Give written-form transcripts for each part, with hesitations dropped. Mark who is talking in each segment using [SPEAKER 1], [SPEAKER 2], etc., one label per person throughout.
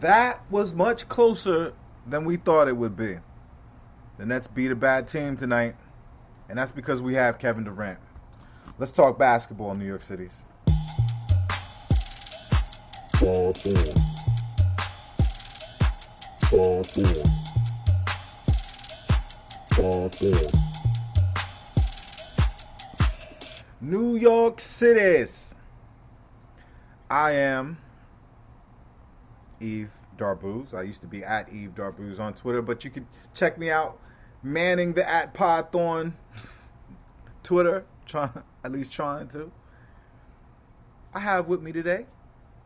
[SPEAKER 1] That was much closer than we thought it would be. The Nets beat a bad team tonight, and that's because we have Kevin Durant. Let's talk basketball in New York City's.
[SPEAKER 2] Top on. Top on. Top on.
[SPEAKER 1] New York City's. I am Eve Darbooz. I used to be at Eve Darbooz on Twitter, but you can check me out manning the at Podthorn Twitter, at least trying to. I have with me today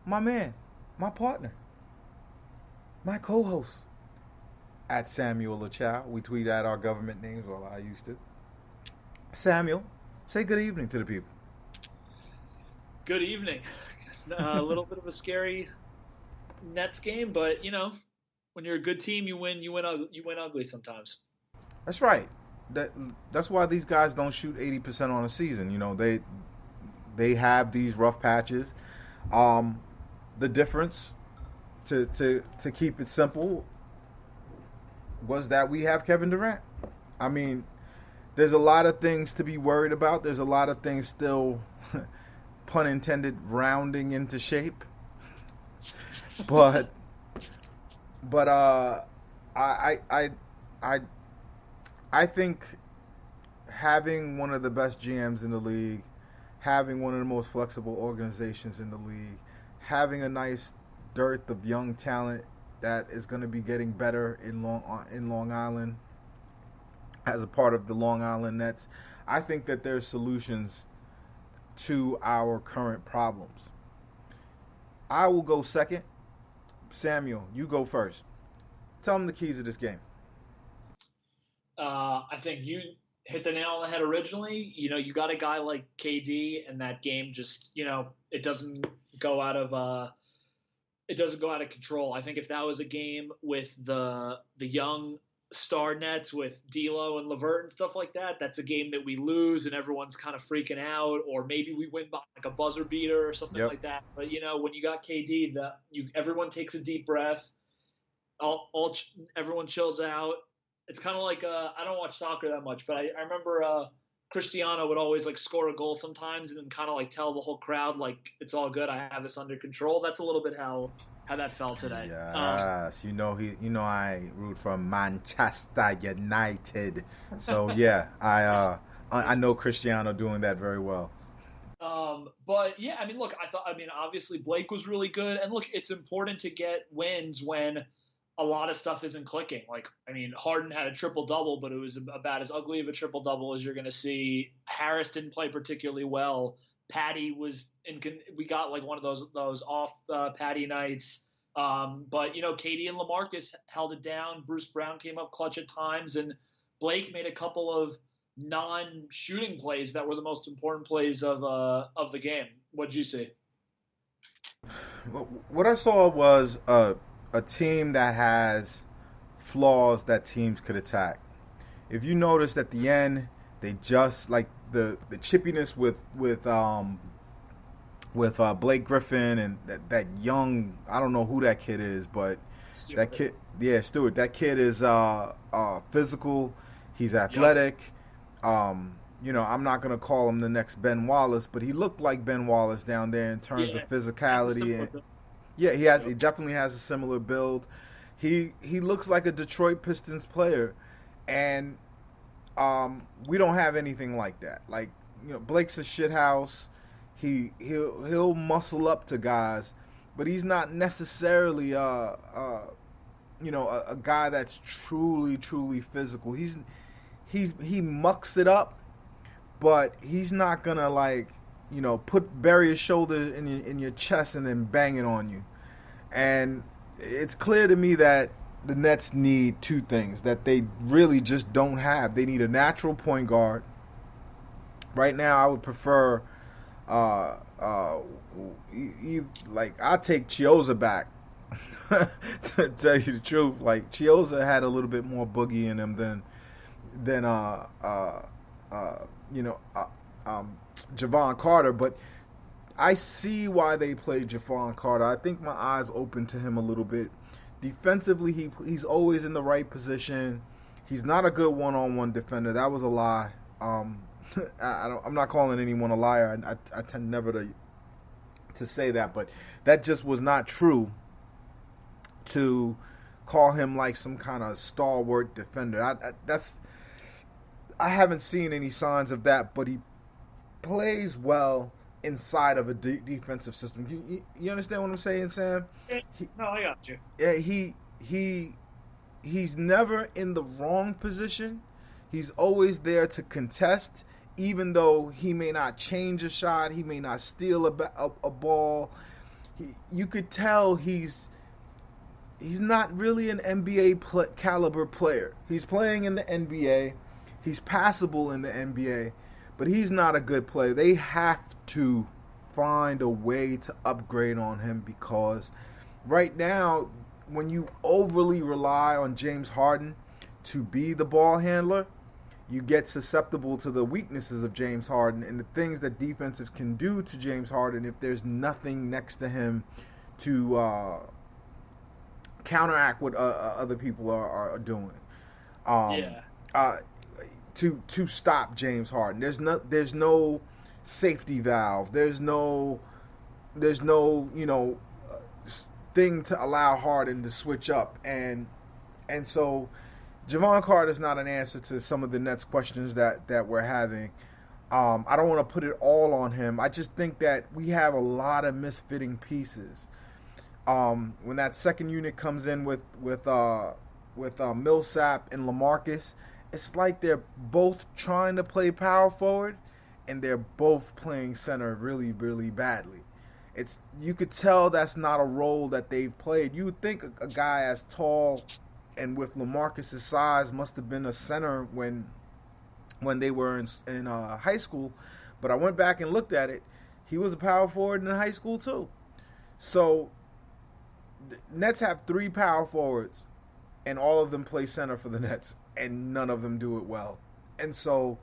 [SPEAKER 1] my man, my partner, my co-host at Samuel LaChow. We tweet out our government names, well, I used to. Samuel, say good evening to the people.
[SPEAKER 3] Good evening. A little bit of a scary Nets game, but when you're a good team, you win. You win ugly sometimes.
[SPEAKER 1] That's right. That's why these guys don't shoot 80% on a season. They have these rough patches. The difference, to keep it simple, was that we have Kevin Durant. I mean, there's a lot of things to be worried about. There's a lot of things still, pun intended, rounding into shape. But I think having one of the best GMs in the league, having one of the most flexible organizations in the league, having a nice dearth of young talent that is going to be getting better in Long Island as a part of the Long Island Nets, I think that there's solutions to our current problems. I will go second. Samuel, you go first. Tell them the keys of this game.
[SPEAKER 3] I think you hit the nail on the head originally. You got a guy like KD, and that game just, it doesn't go out of control. I think if that was a game with the young star Nets with D'Lo and LeVert and stuff like that, that's a game that we lose and everyone's kind of freaking out, or maybe we win by like a buzzer beater or something like that. But when you got KD, everyone takes a deep breath, everyone chills out. It's kind of like I don't watch soccer that much, but I remember Cristiano would always like score a goal sometimes and then kind of like tell the whole crowd like it's all good, I have this under control. That's a little bit how that felt today.
[SPEAKER 1] Yes, I root for Manchester United, so yeah, I know Cristiano doing that very well.
[SPEAKER 3] But yeah, look, obviously Blake was really good, and look, it's important to get wins when a lot of stuff isn't clicking. Harden had a triple-double, but it was about as ugly of a triple-double as you're going to see. Harris didn't play particularly well. Patty was we got like one of those off Patty nights. But Katie and LaMarcus held it down. Bruce Brown came up clutch at times, and Blake made a couple of non-shooting plays that were the most important plays of the game. What'd you see?
[SPEAKER 1] What I saw was a team that has flaws that teams could attack. If you noticed at the end, they just like the chippiness with Blake Griffin and that young, I don't know who that kid is, but
[SPEAKER 3] Stewart.
[SPEAKER 1] That kid, yeah, Stewart. That kid is physical. He's athletic. Yep. I'm not gonna call him the next Ben Wallace, but he looked like Ben Wallace down there in terms of physicality. He definitely has a similar build. He looks like a Detroit Pistons player, and we don't have anything like that. Like, Blake's a shithouse. He'll muscle up to guys, but he's not necessarily a guy that's truly physical. He mucks it up, but he's not gonna bury his shoulder in your chest and then bang it on you. And it's clear to me that the Nets need two things that they really just don't have. They need a natural point guard. Right now, I would prefer, I'll take Chiozza back. To tell you the truth, like Chiozza had a little bit more boogie in him than Javon Carter, but I see why they played Javon Carter. I think my eyes opened to him a little bit. Defensively, he's always in the right position. He's not a good one-on-one defender. That was a lie. I'm not calling anyone a liar. I tend never to say that, but that just was not true. To call him like some kind of stalwart defender, I haven't seen any signs of that. But he plays well inside of a defensive system. You understand what I'm saying, Sam?
[SPEAKER 3] No, I got you.
[SPEAKER 1] Yeah, he's never in the wrong position. He's always there to contest, even though he may not change a shot, he may not steal a ball. You could tell he's not really an NBA caliber player. He's playing in the NBA. He's passable in the NBA, but he's not a good player. They have to find a way to upgrade on him, because right now, when you overly rely on James Harden to be the ball handler, you get susceptible to the weaknesses of James Harden and the things that defenses can do to James Harden if there's nothing next to him to counteract what other people are doing. To stop James Harden. There's no safety valve. There's no thing to allow Harden to switch up, and so Javon Carter is not an answer to some of the Nets questions that we're having. I don't want to put it all on him. I just think that we have a lot of misfitting pieces. When that second unit comes in with Millsap and LaMarcus, it's like they're both trying to play power forward, and they're both playing center really, really badly. You could tell that's not a role that they've played. You would think a guy as tall and with LaMarcus's size must have been a center when they were in high school, but I went back and looked at it. He was a power forward in high school too. So the Nets have 3 power forwards, and all of them play center for the Nets, and none of them do it well. And so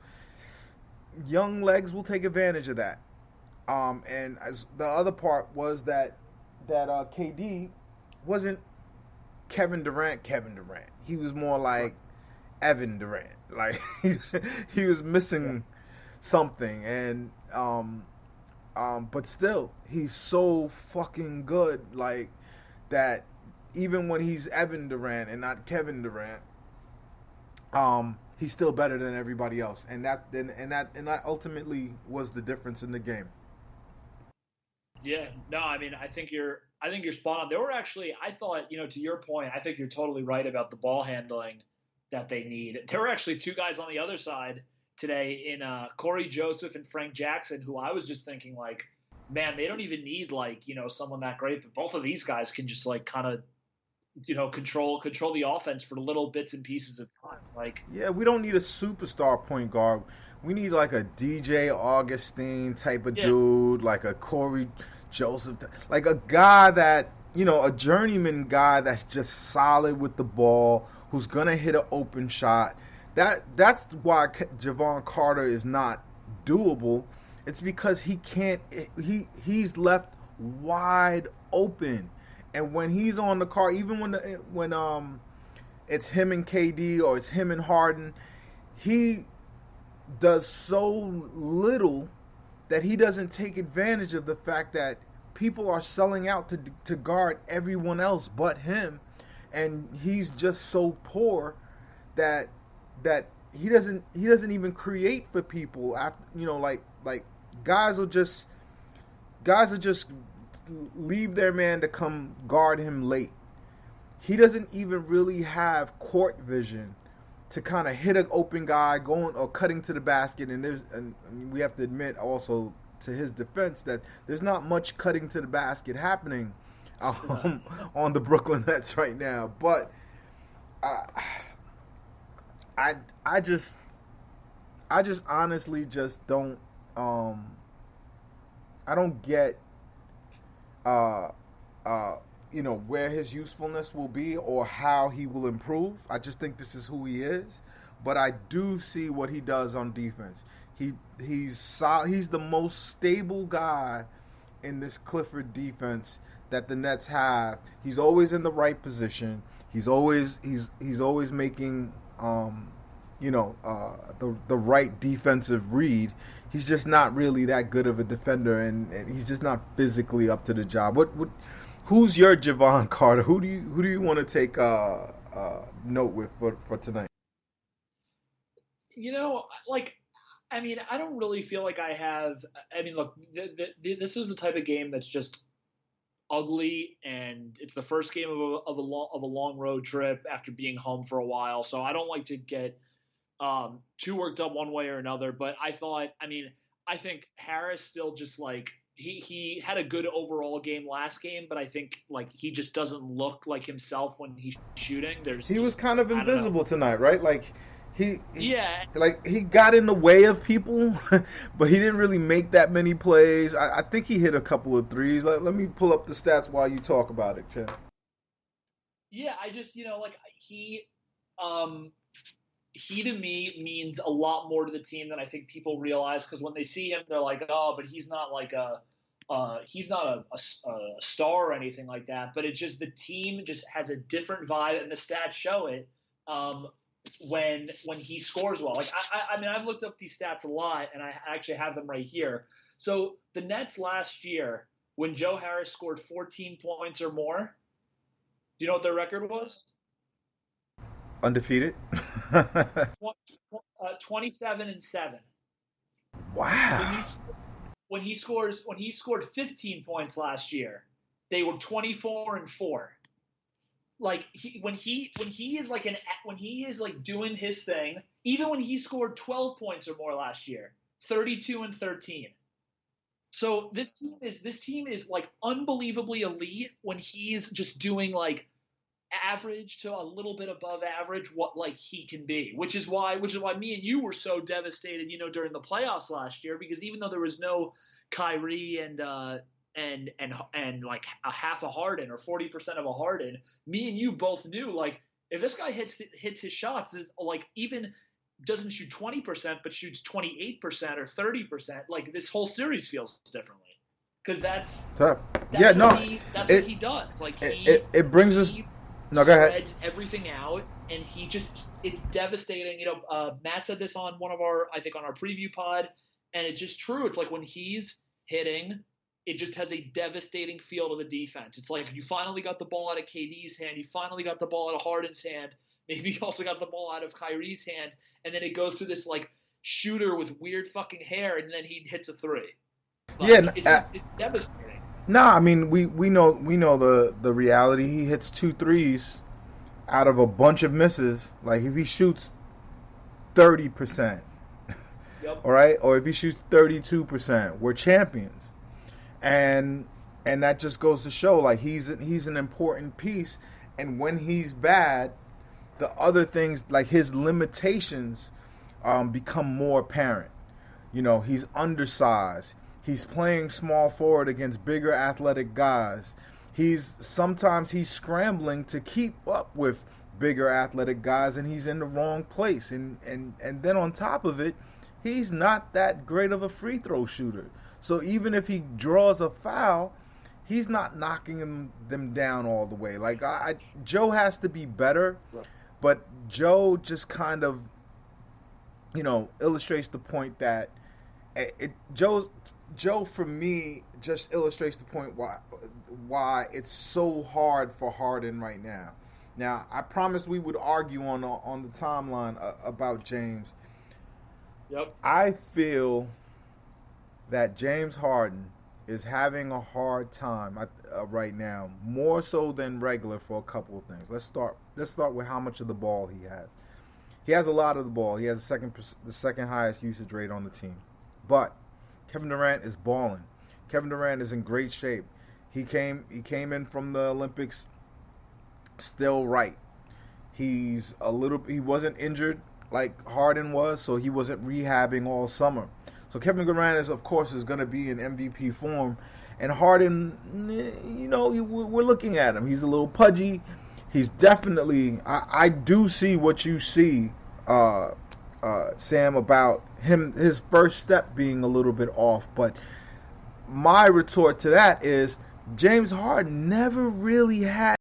[SPEAKER 1] young legs will take advantage of that. And as the other part was that KD wasn't Kevin Durant. He was more like Evan Durant. Like he was missing something, and but still he's so fucking good. Like that, even when he's Evan Durant and not Kevin Durant, he's still better than everybody else, and that ultimately was the difference in the game.
[SPEAKER 3] Yeah, no, I mean, I think you're spot on. There were actually, I thought, to your point, I think you're totally right about the ball handling that they need. There were actually 2 guys on the other side today in Corey Joseph and Frank Jackson, who I was just thinking, like, man, they don't even need someone that great, but both of these guys can just kind of control the offense for little bits and pieces of time. Like,
[SPEAKER 1] yeah, we don't need a superstar point guard. We need like a DJ Augustine type of dude, like a Corey Joseph, like a guy that, a journeyman guy that's just solid with the ball, who's gonna hit an open shot. That's why Javon Carter is not doable. It's because he can't. He's left wide open. And when he's on the car, even when it's him and KD or it's him and Harden, he does so little that he doesn't take advantage of the fact that people are selling out to guard everyone else but him, and he's just so poor that he doesn't even create for people. After like guys will just leave their man to come guard him late. He doesn't even really have court vision to kind of hit an open guy going or cutting to the basket. And we have to admit also, to his defense, that there's not much cutting to the basket happening on the Brooklyn Nets right now. But I just honestly just don't I don't get where his usefulness will be or how he will improve. I just think this is who he is. But I do see what he does on defense. He's the most stable guy in this Clifford defense that the Nets have. He's always in the right position. He's always making the right defensive read. He's just not really that good of a defender, and he's just not physically up to the job. Who's your Javon Carter? Who do you want to take note with for tonight?
[SPEAKER 3] I don't really feel like I have. I mean, look, this is the type of game that's just ugly, and it's the first game of a long road trip after being home for a while. So I don't like to get too worked up one way or another. But I think Harris still just like he had a good overall game last game, but I think like he just doesn't look like himself when he's shooting. He
[SPEAKER 1] was kind of invisible tonight, right? Like. He got in the way of people, but he didn't really make that many plays. I think he hit a couple of threes. Let me pull up the stats while you talk about it, Chen.
[SPEAKER 3] Yeah, I just he to me means a lot more to the team than I think people realize, because when they see him, they're like, oh, but he's not like he's not a star or anything like that. But it's just the team just has a different vibe, and the stats show it. When he scores well. Like I've looked up these stats a lot, and I actually have them right here. So the Nets last year, when Joe Harris scored 14 points or more, do you know what their record was?
[SPEAKER 1] Undefeated.
[SPEAKER 3] 27-7.
[SPEAKER 1] Wow.
[SPEAKER 3] When he scored 15 points last year, they were 24-4. Like when he is like doing his thing, even when he scored 12 points or more last year, 32-13. So this team is like unbelievably elite when he's just doing like average to a little bit above average what like he can be, which is why me and you were so devastated, during the playoffs last year, because even though there was no Kyrie and like a half a Harden or 40% of a Harden, me and you both knew, like, if this guy hits his shots, is like even doesn't shoot 20% but shoots 28% or 30%, like this whole series feels differently, because that's what he does. Like
[SPEAKER 1] it brings us. No, go ahead.
[SPEAKER 3] Spreads everything out, and it's devastating. Matt said this on on our preview pod, and it's just true. It's like when he's hitting, it just has a devastating feel to the defense. It's like you finally got the ball out of KD's hand. You finally got the ball out of Harden's hand. Maybe you also got the ball out of Kyrie's hand. And then it goes to this like shooter with weird fucking hair, and then he hits a three. Like, it's devastating.
[SPEAKER 1] Nah, I mean we know the reality. He hits 2 threes out of a bunch of misses. Like if he shoots 30%,
[SPEAKER 3] yep.
[SPEAKER 1] All right, or if he shoots 32%, we're champions. And that just goes to show, like, he's an important piece. And when he's bad, the other things, like his limitations, become more apparent. He's undersized. He's playing small forward against bigger athletic guys. Sometimes he's scrambling to keep up with bigger athletic guys, and he's in the wrong place. And then on top of it, he's not that great of a free throw shooter. So even if he draws a foul, he's not knocking them down all the way. Like Joe has to be better, but Joe just kind of, illustrates the point that Joe for me just illustrates the point why it's so hard for Harden right now. Now I promised we would argue on the timeline about James.
[SPEAKER 3] Yep.
[SPEAKER 1] I feel that James Harden is having a hard time right now, more so than regular, for a couple of things. Let's start with how much of the ball he has. He has a lot of the ball. He has the second highest usage rate on the team. But Kevin Durant is balling. Kevin Durant is in great shape. He came in from the Olympics still right. He wasn't injured like Harden was, so he wasn't rehabbing all summer. So Kevin Durant is going to be in MVP form, and Harden, we're looking at him. He's a little pudgy. He's definitely. I do see what you see, Sam, about him. His first step being a little bit off, but my retort to that is James Harden never really had